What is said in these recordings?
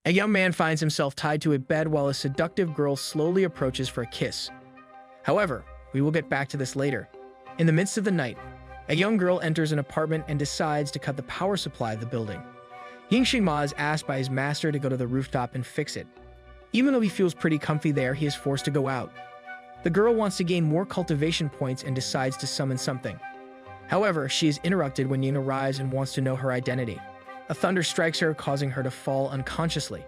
A young man finds himself tied to a bed while a seductive girl slowly approaches for a kiss. However, we will get back to this later. In the midst of the night, a young girl enters an apartment and decides to cut the power supply of the building. Ying Xingma is asked by his master to go to the rooftop and fix it. Even though he feels pretty comfy there, he is forced to go out. The girl wants to gain more cultivation points and decides to summon something. However, she is interrupted when Ying arrives and wants to know her identity. A thunder strikes her, causing her to fall unconsciously.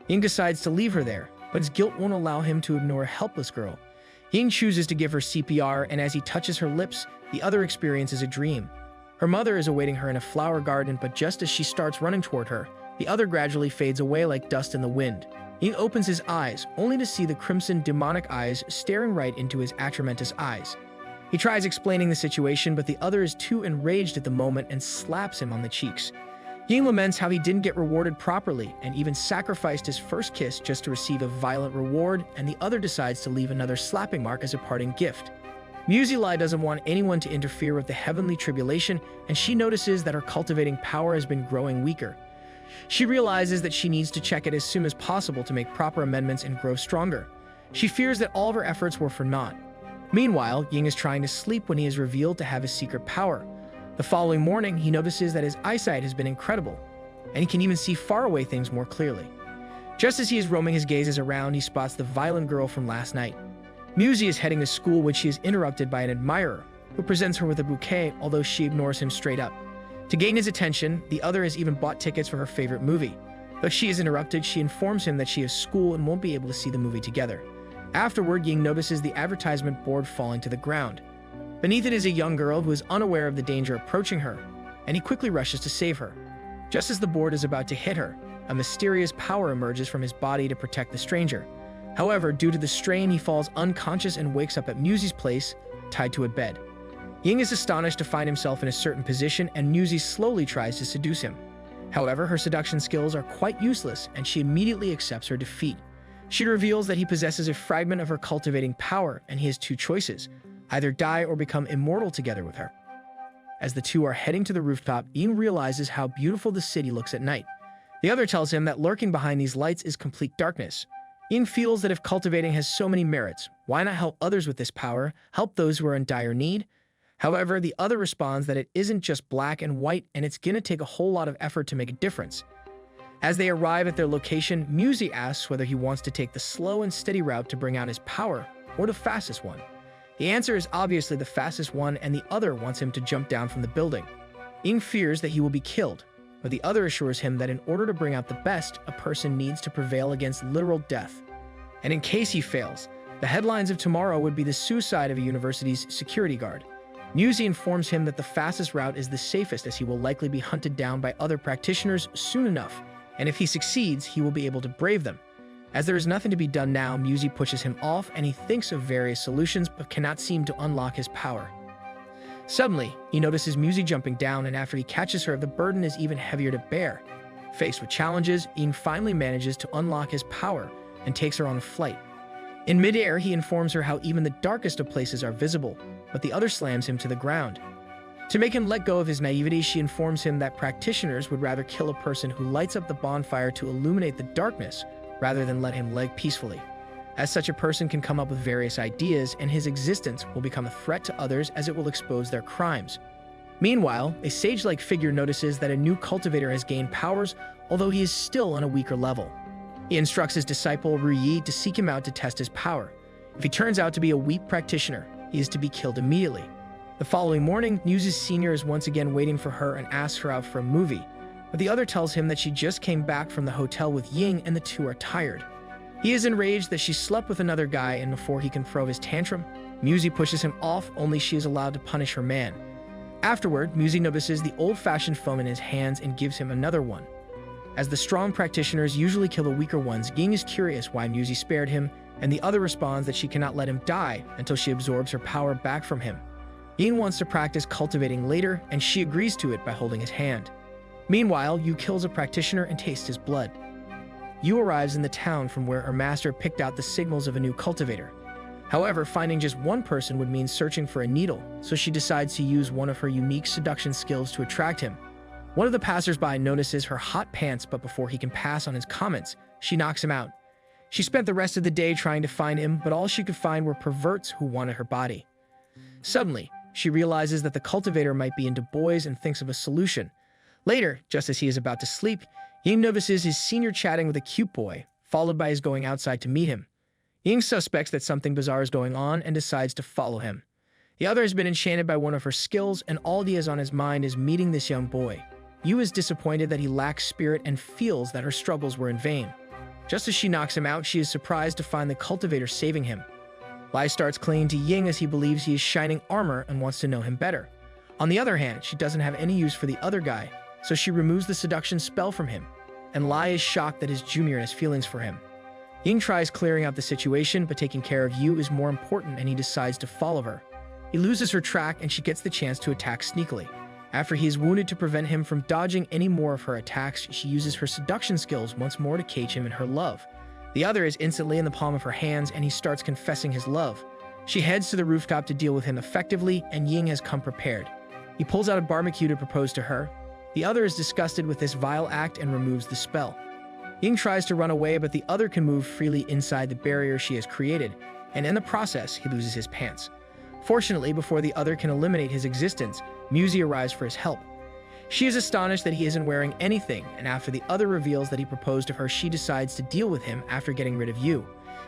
Ying decides to leave her there, but his guilt won't allow him to ignore a helpless girl. Ying chooses to give her CPR, and as he touches her lips, the other experiences a dream. Her mother is awaiting her in a flower garden, but just as she starts running toward her, the other gradually fades away like dust in the wind. Ying opens his eyes, only to see the crimson demonic eyes staring right into his atramentous eyes. He tries explaining the situation, but the other is too enraged at the moment and slaps him on the cheeks. Ying laments how he didn't get rewarded properly and even sacrificed his first kiss just to receive a violent reward, and the other decides to leave another slapping mark as a parting gift. Musi Lai doesn't want anyone to interfere with the heavenly tribulation, and she notices that her cultivating power has been growing weaker. She realizes that she needs to check it as soon as possible to make proper amendments and grow stronger. She fears that all of her efforts were for naught. Meanwhile, Ying is trying to sleep when he is revealed to have his secret power. The following morning, he notices that his eyesight has been incredible, and he can even see faraway things more clearly. Just as he is roaming his gazes around, he spots the violent girl from last night. Musi is heading to school when she is interrupted by an admirer, who presents her with a bouquet, although she ignores him straight up. To gain his attention, the other has even bought tickets for her favorite movie. Though she is interrupted, she informs him that she has school and won't be able to see the movie together. Afterward, Ying notices the advertisement board falling to the ground. Beneath it is a young girl who is unaware of the danger approaching her, and he quickly rushes to save her. Just as the board is about to hit her, a mysterious power emerges from his body to protect the stranger. However, due to the strain, he falls unconscious and wakes up at Musi's place, tied to a bed. Ying is astonished to find himself in a certain position, and Musi slowly tries to seduce him. However, her seduction skills are quite useless, and she immediately accepts her defeat. She reveals that he possesses a fragment of her cultivating power, and he has two choices: either die or become immortal together with her. As the two are heading to the rooftop, Ying realizes how beautiful the city looks at night. The other tells him that lurking behind these lights is complete darkness. Ying feels that if cultivating has so many merits, why not help others with this power, help those who are in dire need? However, the other responds that it isn't just black and white, and it's gonna take a whole lot of effort to make a difference. As they arrive at their location, Musi asks whether he wants to take the slow and steady route to bring out his power, or the fastest one. The answer is obviously the fastest one, and the other wants him to jump down from the building. Ying fears that he will be killed, but the other assures him that in order to bring out the best, a person needs to prevail against literal death. And in case he fails, the headlines of tomorrow would be the suicide of a university's security guard. Musi informs him that the fastest route is the safest, as he will likely be hunted down by other practitioners soon enough, and if he succeeds, he will be able to brave them. As there is nothing to be done now, Musi pushes him off, and he thinks of various solutions but cannot seem to unlock his power. Suddenly, he notices Musi jumping down, and after he catches her, the burden is even heavier to bear. Faced with challenges, Ying finally manages to unlock his power and takes her on a flight. In midair, he informs her how even the darkest of places are visible, but the other slams him to the ground. To make him let go of his naivety, she informs him that practitioners would rather kill a person who lights up the bonfire to illuminate the darkness rather than let him leg peacefully, as such a person can come up with various ideas, and his existence will become a threat to others as it will expose their crimes. Meanwhile, a sage-like figure notices that a new cultivator has gained powers, although he is still on a weaker level. He instructs his disciple Ru Yi to seek him out to test his power. If he turns out to be a weak practitioner, he is to be killed immediately. The following morning, Muse's senior is once again waiting for her and asks her out for a movie, but the other tells him that she just came back from the hotel with Ying and the two are tired. He is enraged that she slept with another guy, and before he can throw his tantrum, Musi pushes him off, only she is allowed to punish her man. Afterward, Musi notices the old-fashioned foam in his hands and gives him another one. As the strong practitioners usually kill the weaker ones, Ying is curious why Musi spared him, and the other responds that she cannot let him die until she absorbs her power back from him. Ying wants to practice cultivating later, and she agrees to it by holding his hand. Meanwhile, Yu kills a practitioner and tastes his blood. Yu arrives in the town from where her master picked out the signals of a new cultivator. However, finding just one person would mean searching for a needle, so she decides to use one of her unique seduction skills to attract him. One of the passersby notices her hot pants, but before he can pass on his comments, she knocks him out. She spent the rest of the day trying to find him, but all she could find were perverts who wanted her body. Suddenly, she realizes that the cultivator might be into boys and thinks of a solution. Later, just as he is about to sleep, Ying notices his senior chatting with a cute boy, followed by his going outside to meet him. Ying suspects that something bizarre is going on and decides to follow him. The other has been enchanted by one of her skills, and all he has on his mind is meeting this young boy. Yu is disappointed that he lacks spirit and feels that her struggles were in vain. Just as she knocks him out, she is surprised to find the cultivator saving him. Lai starts clinging to Ying as he believes he is shining armor and wants to know him better. On the other hand, she doesn't have any use for the other guy, so she removes the seduction spell from him, and Lai is shocked that his junior has feelings for him. Ying tries clearing out the situation, but taking care of Yu is more important, and he decides to follow her. He loses her track and she gets the chance to attack sneakily. After he is wounded, to prevent him from dodging any more of her attacks, she uses her seduction skills once more to cage him in her love. The other is instantly in the palm of her hands, and he starts confessing his love. She heads to the rooftop to deal with him effectively, and Ying has come prepared. He pulls out a barbecue to propose to her. The other is disgusted with this vile act and removes the spell. Ying tries to run away, but the other can move freely inside the barrier she has created, and in the process, he loses his pants. Fortunately, before the other can eliminate his existence, Musi arrives for his help. She is astonished that he isn't wearing anything, and after the other reveals that he proposed to her, she decides to deal with him after getting rid of Yu.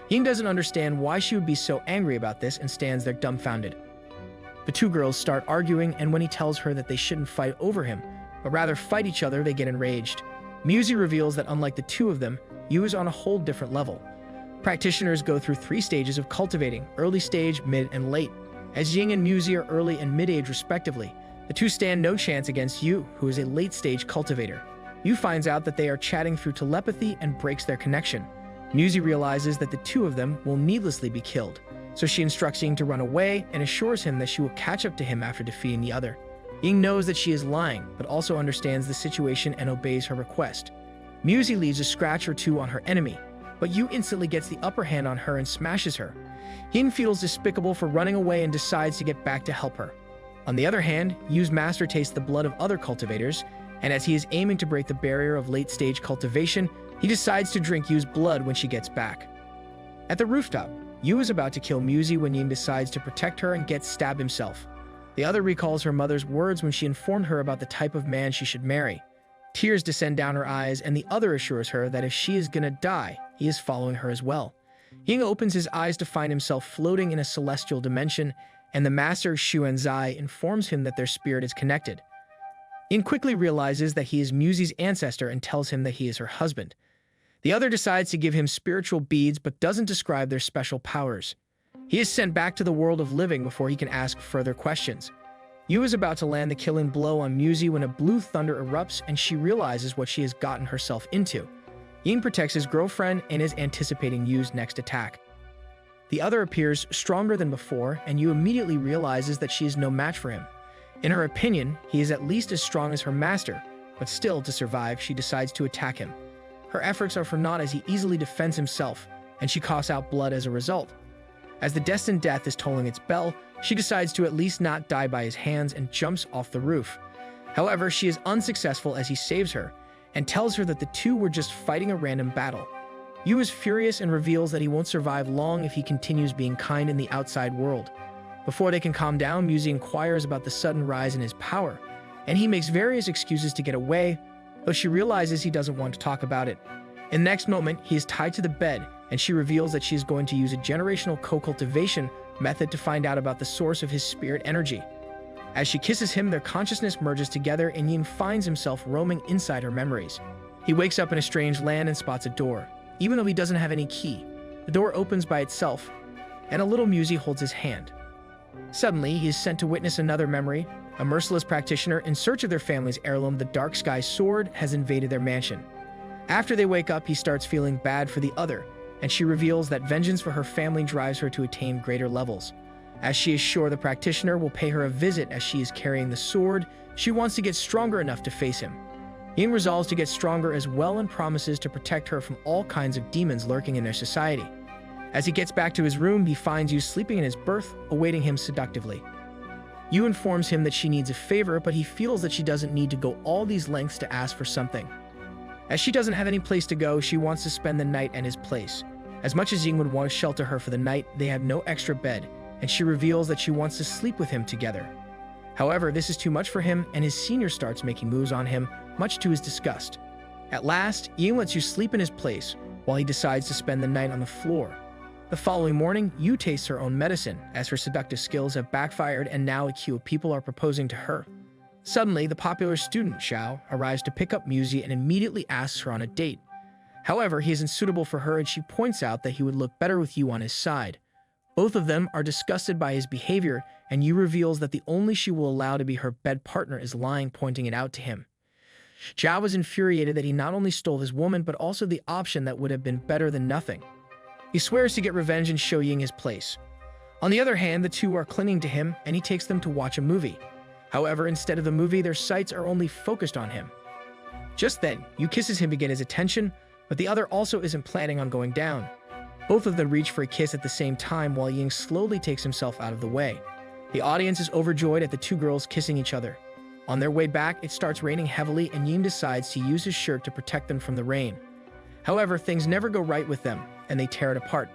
Ying doesn't understand why she would be so angry about this and stands there dumbfounded. The two girls start arguing, and when he tells her that they shouldn't fight over him, but rather fight each other, they get enraged. Musi reveals that unlike the two of them, Yu is on a whole different level. Practitioners go through 3 stages of cultivating: early stage, mid, and late. As Ying and Musi are early and mid-age respectively, the two stand no chance against Yu, who is a late-stage cultivator. Yu finds out that they are chatting through telepathy and breaks their connection. Musi realizes that the two of them will needlessly be killed, so she instructs Ying to run away and assures him that she will catch up to him after defeating the other. Ying knows that she is lying, but also understands the situation and obeys her request. Musi leaves a scratch or two on her enemy, but Yu instantly gets the upper hand on her and smashes her. Ying feels despicable for running away and decides to get back to help her. On the other hand, Yu's master tastes the blood of other cultivators, and as he is aiming to break the barrier of late-stage cultivation, he decides to drink Yu's blood when she gets back. At the rooftop, Yu is about to kill Musi when Ying decides to protect her and gets stabbed himself. The other recalls her mother's words when she informed her about the type of man she should marry. Tears descend down her eyes, and the other assures her that if she is gonna die, he is following her as well. Ying opens his eyes to find himself floating in a celestial dimension, and the master Xuanzai informs him that their spirit is connected. Ying quickly realizes that he is Musi's ancestor and tells him that he is her husband. The other decides to give him spiritual beads but doesn't describe their special powers. He is sent back to the world of living before he can ask further questions. Yu is about to land the killing blow on Musi when a blue thunder erupts and she realizes what she has gotten herself into. Ying protects his girlfriend and is anticipating Yu's next attack. The other appears stronger than before, and Yu immediately realizes that she is no match for him. In her opinion, he is at least as strong as her master, but still, to survive, she decides to attack him. Her efforts are for naught as he easily defends himself, and she coughs out blood as a result. As the destined death is tolling its bell, she decides to at least not die by his hands and jumps off the roof. However, she is unsuccessful as he saves her, and tells her that the two were just fighting a random battle. Yu is furious and reveals that he won't survive long if he continues being kind in the outside world. Before they can calm down, Musi inquires about the sudden rise in his power, and he makes various excuses to get away, though she realizes he doesn't want to talk about it. In the next moment, he is tied to the bed, and she reveals that she is going to use a generational co-cultivation method to find out about the source of his spirit energy. As she kisses him, their consciousness merges together, and Ying finds himself roaming inside her memories. He wakes up in a strange land and spots a door. Even though he doesn't have any key, the door opens by itself, and a little Musi holds his hand. Suddenly, he is sent to witness another memory. A merciless practitioner in search of their family's heirloom, the Dark Sky Sword, has invaded their mansion. After they wake up, he starts feeling bad for the other, and she reveals that vengeance for her family drives her to attain greater levels. As she is sure the practitioner will pay her a visit as she is carrying the sword, she wants to get stronger enough to face him. Ying resolves to get stronger as well and promises to protect her from all kinds of demons lurking in their society. As he gets back to his room, he finds Yu sleeping in his berth, awaiting him seductively. Yu informs him that she needs a favor, but he feels that she doesn't need to go all these lengths to ask for something. As she doesn't have any place to go, she wants to spend the night at his place. As much as Ying would want to shelter her for the night, they have no extra bed, and she reveals that she wants to sleep with him together. However, this is too much for him, and his senior starts making moves on him, much to his disgust. At last, Ying lets Yu sleep in his place, while he decides to spend the night on the floor. The following morning, Yu tastes her own medicine, as her seductive skills have backfired and now a queue of people are proposing to her. Suddenly, the popular student, Xiao, arrives to pick up Muzi and immediately asks her on a date. However, he isn't suitable for her, and she points out that he would look better with Yu on his side. Both of them are disgusted by his behavior, and Yu reveals that the only she will allow to be her bed partner is lying, pointing it out to him. Xiao was infuriated that he not only stole his woman, but also the option that would have been better than nothing. He swears to get revenge and show Ying his place. On the other hand, the two are clinging to him, and he takes them to watch a movie. However, instead of the movie, their sights are only focused on him. Just then, Yu kisses him to get his attention, but the other also isn't planning on going down. Both of them reach for a kiss at the same time while Ying slowly takes himself out of the way. The audience is overjoyed at the two girls kissing each other. On their way back, it starts raining heavily, and Ying decides to use his shirt to protect them from the rain. However, things never go right with them, and they tear it apart.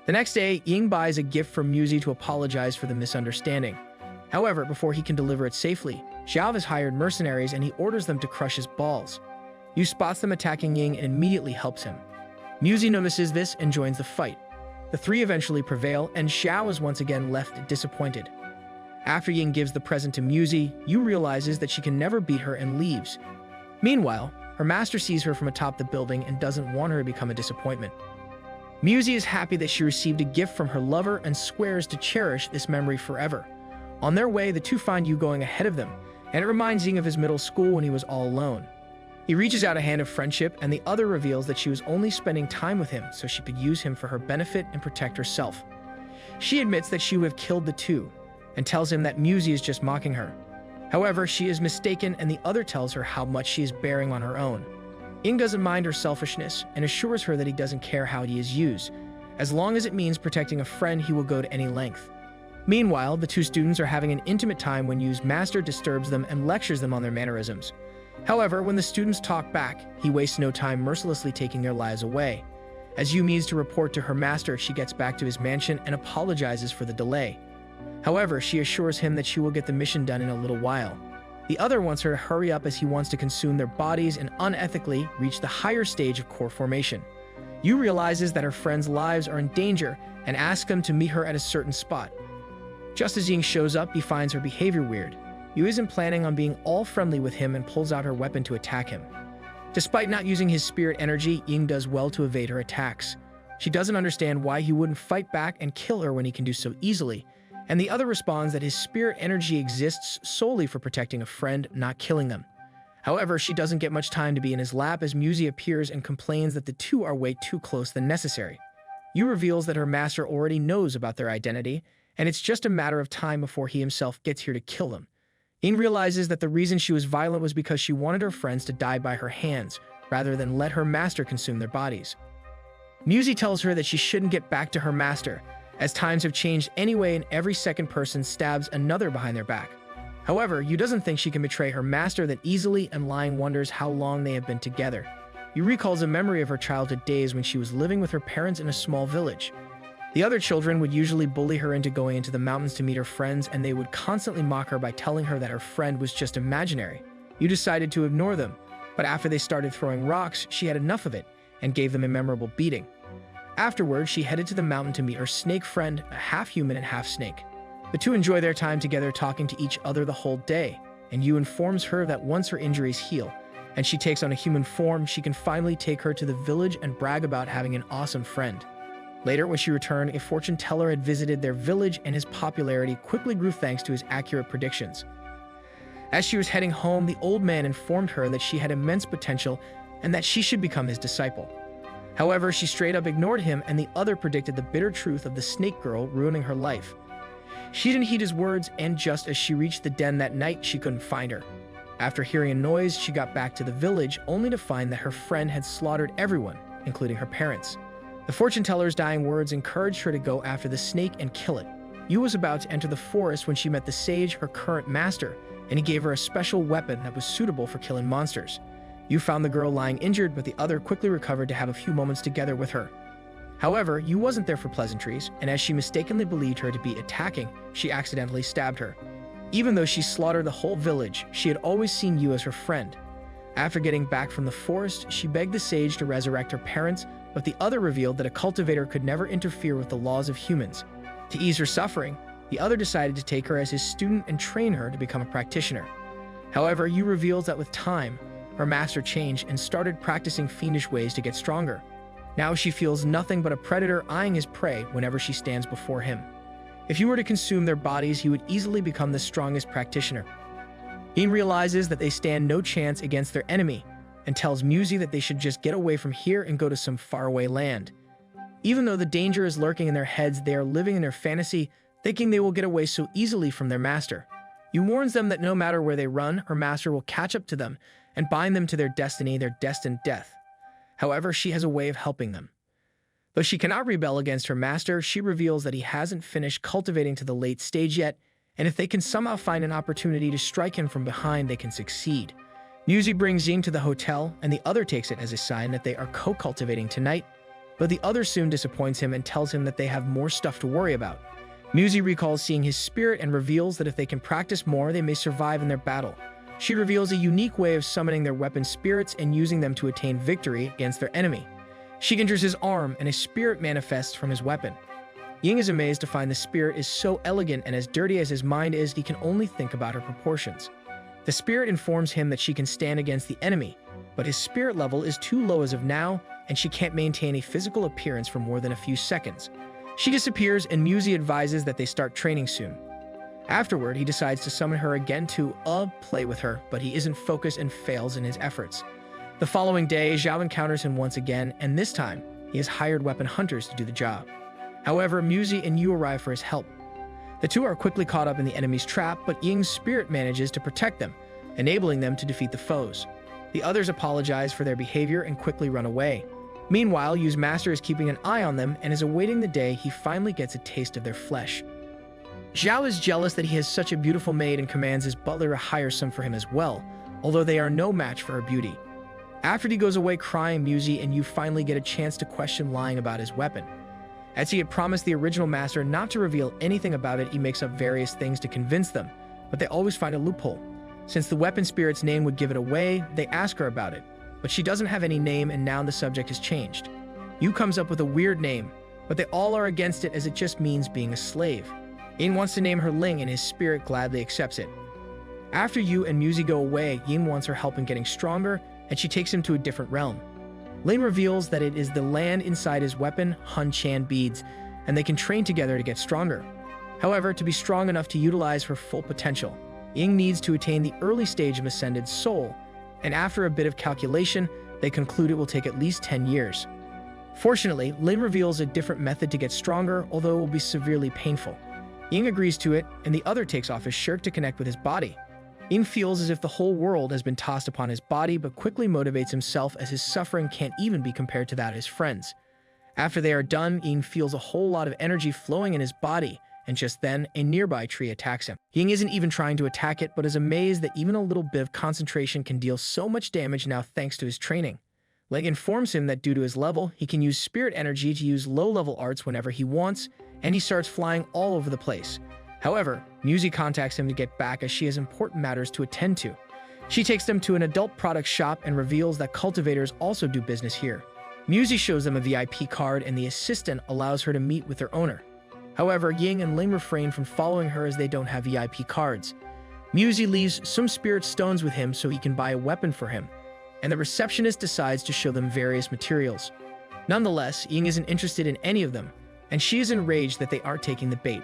The next day, Ying buys a gift from Muzi to apologize for the misunderstanding. However, before he can deliver it safely, Xiao has hired mercenaries and he orders them to crush his balls. Yu spots them attacking Ying and immediately helps him. Muzi notices this and joins the fight. The three eventually prevail, and Xiao is once again left disappointed. After Ying gives the present to Muzi, Yu realizes that she can never beat her and leaves. Meanwhile, her master sees her from atop the building and doesn't want her to become a disappointment. Muzi is happy that she received a gift from her lover and swears to cherish this memory forever. On their way, the two find Yu going ahead of them, and it reminds Ying of his middle school when he was all alone. He reaches out a hand of friendship, and the other reveals that she was only spending time with him so she could use him for her benefit and protect herself. She admits that she would have killed the two, and tells him that Muzi is just mocking her. However, she is mistaken, and the other tells her how much she is bearing on her own. Ying doesn't mind her selfishness and assures her that he doesn't care how he is used. As long as it means protecting a friend, he will go to any length. Meanwhile, the two students are having an intimate time when Yu's master disturbs them and lectures them on their mannerisms. However, when the students talk back, he wastes no time mercilessly taking their lives away. As Yu means to report to her master, she gets back to his mansion and apologizes for the delay. However, she assures him that she will get the mission done in a little while. The other wants her to hurry up as he wants to consume their bodies and unethically reach the higher stage of core formation. Yu realizes that her friends' lives are in danger and asks them to meet her at a certain spot. Just as Ying shows up, he finds her behavior weird. Yu isn't planning on being all friendly with him and pulls out her weapon to attack him. Despite not using his spirit energy, Ying does well to evade her attacks. She doesn't understand why he wouldn't fight back and kill her when he can do so easily, and the other responds that his spirit energy exists solely for protecting a friend, not killing them. However, she doesn't get much time to be in his lap as Muzi appears and complains that the two are way too close than necessary. Yu reveals that her master already knows about their identity, and it's just a matter of time before he himself gets here to kill them. Ying realizes that the reason she was violent was because she wanted her friends to die by her hands, rather than let her master consume their bodies. Muzi tells her that she shouldn't get back to her master, as times have changed anyway and every second person stabs another behind their back. However, Yu doesn't think she can betray her master that easily, and lying wonders how long they have been together. Yu recalls a memory of her childhood days when she was living with her parents in a small village. The other children would usually bully her into going into the mountains to meet her friends, and they would constantly mock her by telling her that her friend was just imaginary. Yu decided to ignore them, but after they started throwing rocks, she had enough of it and gave them a memorable beating. Afterwards, she headed to the mountain to meet her snake friend, a half-human and half-snake. The two enjoy their time together, talking to each other the whole day, and Yu informs her that once her injuries heal, and she takes on a human form, she can finally take her to the village and brag about having an awesome friend. Later, when she returned, a fortune teller had visited their village, and his popularity quickly grew thanks to his accurate predictions. As she was heading home, the old man informed her that she had immense potential and that she should become his disciple. However, she straight up ignored him, and the other predicted the bitter truth of the snake girl ruining her life. She didn't heed his words, and just as she reached the den that night, she couldn't find her. After hearing a noise, she got back to the village, only to find that her friend had slaughtered everyone, including her parents. The fortune teller's dying words encouraged her to go after the snake and kill it. Yu was about to enter the forest when she met the sage, her current master, and he gave her a special weapon that was suitable for killing monsters. Yu found the girl lying injured, but the other quickly recovered to have a few moments together with her. However, Yu wasn't there for pleasantries, and as she mistakenly believed her to be attacking, she accidentally stabbed her. Even though she slaughtered the whole village, she had always seen Yu as her friend. After getting back from the forest, she begged the sage to resurrect her parents, but the other revealed that a cultivator could never interfere with the laws of humans. To ease her suffering, the other decided to take her as his student and train her to become a practitioner. However, Yu reveals that with time, her master changed and started practicing fiendish ways to get stronger. Now she feels nothing but a predator eyeing his prey whenever she stands before him. If you were to consume their bodies, he would easily become the strongest practitioner. Yin realizes that they stand no chance against their enemy and tells Musi that they should just get away from here and go to some faraway land. Even though the danger is lurking in their heads, they are living in their fantasy, thinking they will get away so easily from their master. Yu warns them that no matter where they run, her master will catch up to them and bind them to their destiny, their destined death. However, she has a way of helping them. Though she cannot rebel against her master, she reveals that he hasn't finished cultivating to the late stage yet, and if they can somehow find an opportunity to strike him from behind, they can succeed. Musi brings Ying to the hotel, and the other takes it as a sign that they are co-cultivating tonight, but the other soon disappoints him and tells him that they have more stuff to worry about. Musi recalls seeing his spirit and reveals that if they can practice more, they may survive in their battle. She reveals a unique way of summoning their weapon spirits and using them to attain victory against their enemy. She injures his arm, and a spirit manifests from his weapon. Ying is amazed to find the spirit is so elegant, and as dirty as his mind is, he can only think about her proportions. The spirit informs him that she can stand against the enemy, but his spirit level is too low as of now, and she can't maintain a physical appearance for more than a few seconds. She disappears, and Musi advises that they start training soon. Afterward, he decides to summon her again to play with her, but he isn't focused and fails in his efforts. The following day, Zhao encounters him once again, and this time, he has hired weapon hunters to do the job. However, Musi and Yu arrive for his help. The two are quickly caught up in the enemy's trap, but Ying's spirit manages to protect them, enabling them to defeat the foes. The others apologize for their behavior and quickly run away. Meanwhile, Yu's master is keeping an eye on them and is awaiting the day he finally gets a taste of their flesh. Zhao is jealous that he has such a beautiful maid and commands his butler to hire some for him as well, although they are no match for her beauty. After he goes away crying, Musi and Yu finally get a chance to question lying about his weapon. As he had promised the original master not to reveal anything about it, he makes up various things to convince them, but they always find a loophole. Since the weapon spirit's name would give it away, they ask her about it, but she doesn't have any name, and now the subject has changed. Yu comes up with a weird name, but they all are against it as it just means being a slave. Yin wants to name her Ling, and his spirit gladly accepts it. After Yu and Musi go away, Yin wants her help in getting stronger, and she takes him to a different realm. Ling reveals that it is the land inside his weapon, Hun Chan beads, and they can train together to get stronger. However, to be strong enough to utilize her full potential, Ying needs to attain the early stage of Ascended Soul, and after a bit of calculation, they conclude it will take at least 10 years. Fortunately, Ling reveals a different method to get stronger, although it will be severely painful. Ying agrees to it, and the other takes off his shirt to connect with his body. Ying feels as if the whole world has been tossed upon his body, but quickly motivates himself as his suffering can't even be compared to that of his friends. After they are done, Ying feels a whole lot of energy flowing in his body, and just then, a nearby tree attacks him. Ying isn't even trying to attack it, but is amazed that even a little bit of concentration can deal so much damage now thanks to his training. Ling informs him that due to his level, he can use spirit energy to use low-level arts whenever he wants, and he starts flying all over the place. However, Musi contacts him to get back as she has important matters to attend to. She takes them to an adult product shop and reveals that cultivators also do business here. Musi shows them a VIP card, and the assistant allows her to meet with their owner. However, Ying and Ling refrain from following her as they don't have VIP cards. Musi leaves some spirit stones with him so he can buy a weapon for him, and the receptionist decides to show them various materials. Nonetheless, Ying isn't interested in any of them, and she is enraged that they aren't taking the bait.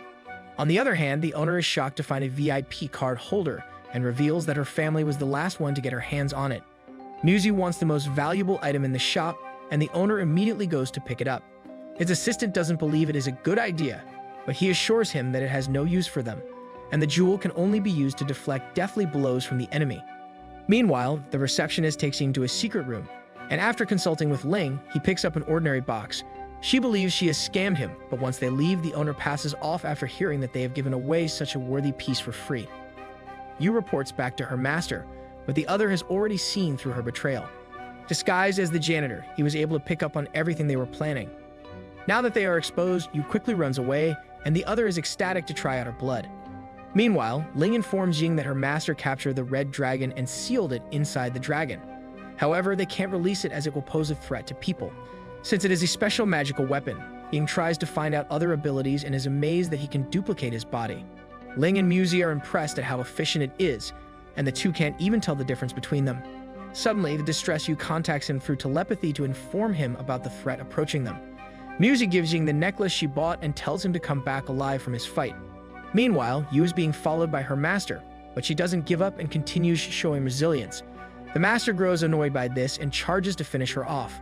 On the other hand, the owner is shocked to find a VIP card holder and reveals that her family was the last one to get her hands on it. Musi wants the most valuable item in the shop, and the owner immediately goes to pick it up. His assistant doesn't believe it is a good idea, but he assures him that it has no use for them, and the jewel can only be used to deflect deathly blows from the enemy. Meanwhile, the receptionist takes him to a secret room, and after consulting with Ling, he picks up an ordinary box. She believes she has scammed him, but once they leave, the owner passes off after hearing that they have given away such a worthy piece for free. Yu reports back to her master, but the other has already seen through her betrayal. Disguised as the janitor, he was able to pick up on everything they were planning. Now that they are exposed, Yu quickly runs away, and the other is ecstatic to try out her blood. Meanwhile, Ling informs Ying that her master captured the red dragon and sealed it inside the dragon. However, they can't release it as it will pose a threat to people. Since it is a special magical weapon, Ying tries to find out other abilities and is amazed that he can duplicate his body. Ling and Muzi are impressed at how efficient it is, and the two can't even tell the difference between them. Suddenly, the distressed Yu contacts him through telepathy to inform him about the threat approaching them. Muzi gives Ying the necklace she bought and tells him to come back alive from his fight. Meanwhile, Yu is being followed by her master, but she doesn't give up and continues showing resilience. The master grows annoyed by this and charges to finish her off.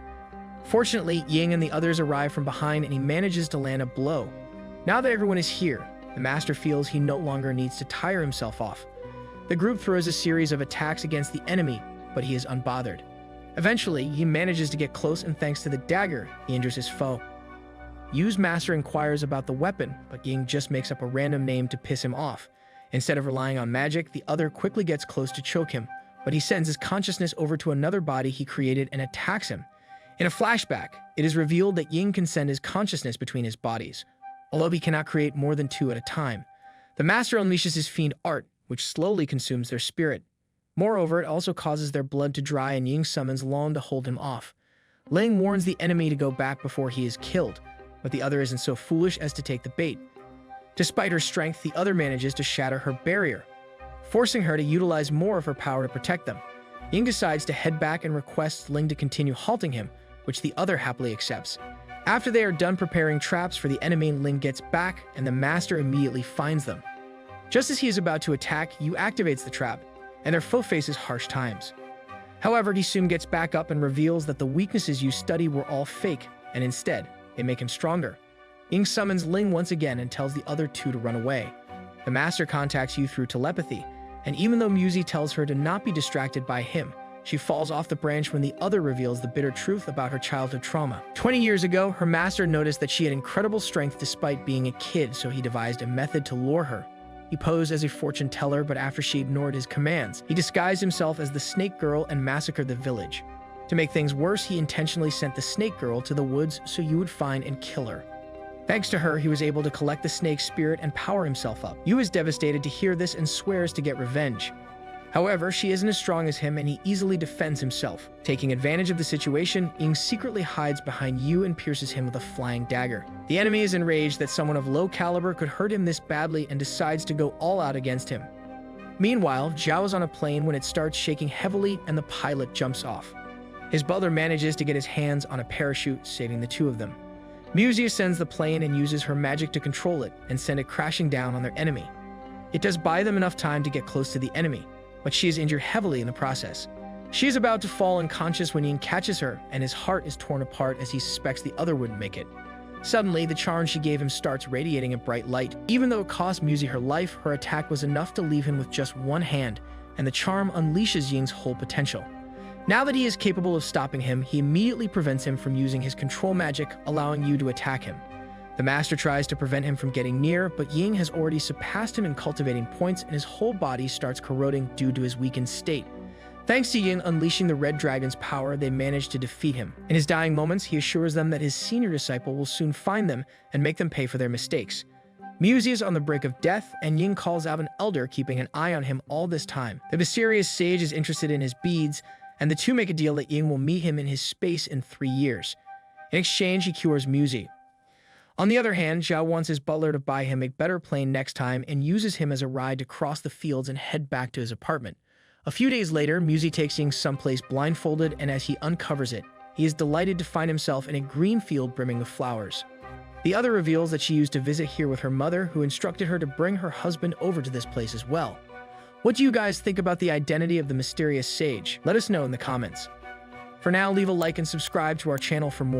Fortunately, Ying and the others arrive from behind and he manages to land a blow. Now that everyone is here, the master feels he no longer needs to tire himself off. The group throws a series of attacks against the enemy, but he is unbothered. Eventually, he manages to get close and thanks to the dagger, he injures his foe. Yu's master inquires about the weapon, but Ying just makes up a random name to piss him off. Instead of relying on magic, the other quickly gets close to choke him, but he sends his consciousness over to another body he created and attacks him. In a flashback, it is revealed that Ying can send his consciousness between his bodies, although he cannot create more than two at a time. The master unleashes his fiend art, which slowly consumes their spirit. Moreover, it also causes their blood to dry and Ying summons Long to hold him off. Ling warns the enemy to go back before he is killed, but the other isn't so foolish as to take the bait. Despite her strength, the other manages to shatter her barrier, forcing her to utilize more of her power to protect them. Ying decides to head back and requests Ling to continue halting him, which the other happily accepts. After they are done preparing traps for the enemy, Ling gets back and the master immediately finds them. Just as he is about to attack, Yu activates the trap, and their foe faces harsh times. However, he soon gets back up and reveals that the weaknesses Yu studied were all fake, and instead, they make him stronger. Ying summons Ling once again and tells the other two to run away. The master contacts Yu through telepathy, and even though Muzi tells her to not be distracted by him, she falls off the branch when the other reveals the bitter truth about her childhood trauma. 20 years ago, her master noticed that she had incredible strength despite being a kid, so he devised a method to lure her. He posed as a fortune teller, but after she ignored his commands, he disguised himself as the Snake Girl and massacred the village. To make things worse, he intentionally sent the Snake Girl to the woods so Yu would find and kill her. Thanks to her, he was able to collect the snake's spirit and power himself up. Yu is devastated to hear this and swears to get revenge. However, she isn't as strong as him and he easily defends himself. Taking advantage of the situation, Ying secretly hides behind Yu and pierces him with a flying dagger. The enemy is enraged that someone of low caliber could hurt him this badly and decides to go all out against him. Meanwhile, Zhao is on a plane when it starts shaking heavily and the pilot jumps off. His butler manages to get his hands on a parachute, saving the two of them. Muzi ascends the plane and uses her magic to control it and send it crashing down on their enemy. It does buy them enough time to get close to the enemy, but she is injured heavily in the process. She is about to fall unconscious when Ying catches her, and his heart is torn apart as he suspects the other wouldn't make it. Suddenly, the charm she gave him starts radiating a bright light. Even though it cost Muzi her life, her attack was enough to leave him with just one hand, and the charm unleashes Ying's whole potential. Now that he is capable of stopping him, he immediately prevents him from using his control magic, allowing Yu to attack him. The master tries to prevent him from getting near, but Ying has already surpassed him in cultivating points and his whole body starts corroding due to his weakened state. Thanks to Ying unleashing the Red Dragon's power, they manage to defeat him. In his dying moments, he assures them that his senior disciple will soon find them and make them pay for their mistakes. Muzi is on the brink of death, and Ying calls out an elder keeping an eye on him all this time. The mysterious sage is interested in his beads, and the two make a deal that Ying will meet him in his space in 3 years. In exchange, he cures Muzi. On the other hand, Zhao wants his butler to buy him a better plane next time and uses him as a ride to cross the fields and head back to his apartment. A few days later, Muzi takes Ying someplace blindfolded, and as he uncovers it, he is delighted to find himself in a green field brimming with flowers. The other reveals that she used to visit here with her mother, who instructed her to bring her husband over to this place as well. What do you guys think about the identity of the mysterious sage? Let us know in the comments. For now, leave a like and subscribe to our channel for more.